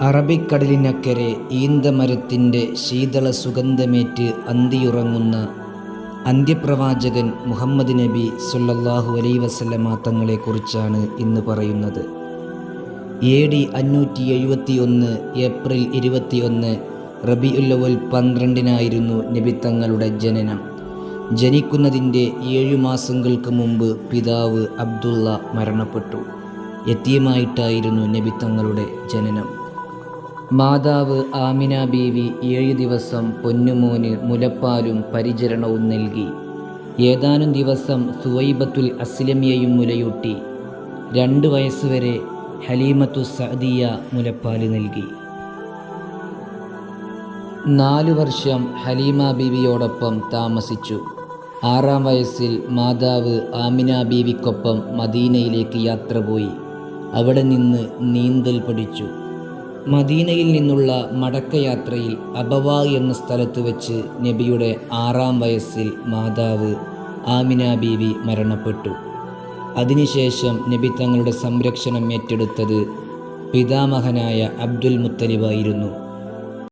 അറബിക്കടലിനക്കരെ ഈന്തമരത്തിൻ്റെ ശീതള സുഗന്ധമേറ്റ് അന്തിയുറങ്ങുന്ന അന്ത്യപ്രവാചകൻ മുഹമ്മദ് നബി സ്വല്ലല്ലാഹു അലൈഹി വസല്ലമ തങ്ങളെക്കുറിച്ചാണ് ഇന്ന് പറയുന്നത്. AD 571 ഏപ്രിൽ 21 റബീഉൽ അവ്വൽ 12 നബി തങ്ങളുടെ ജനനം. ജനിക്കുന്നതിൻ്റെ 7 മാസങ്ങൾക്ക് മുമ്പ് പിതാവ് അബ്ദുള്ള മരണപ്പെട്ടു. യതീമായിട്ടായിരുന്നു നബി തങ്ങളുടെ ജനനം. മാതാവ് ആമിന ബീവി 7 ദിവസം പൊന്നുമോന് മുലപ്പാലും പരിചരണവും നൽകി. ഏതാനും ദിവസം സുവൈബത്തുൽ അസ്ലമിയയും മുലയൂട്ടി. 2 വയസ്സുവരെ ഹലീമത്തു സഅദിയ മുലപ്പാൽ നൽകി. 4 വർഷം ഹലീമ ബീവിയോടൊപ്പം താമസിച്ചു. 6-ാം വയസ്സിൽ മാതാവ് ആമിന ബീവിക്കൊപ്പം മദീനയിലേക്ക് യാത്ര പോയി. അവിടെ നിന്ന് നീന്തൽ പഠിച്ചു. മദീനയിൽ നിന്നുള്ള മടക്കയാത്രയിൽ അബവാ എന്ന സ്ഥലത്ത് വെച്ച് നബിയുടെ 6-ാം വയസ്സിൽ മാതാവ് ആമിന ബീവി മരണപ്പെട്ടു. അതിനുശേഷം നബി തങ്ങളുടെ സംരക്ഷണം ഏറ്റെടുത്തത് പിതാമഹനായ അബ്ദുൽ മുത്തലിബായിരുന്നു.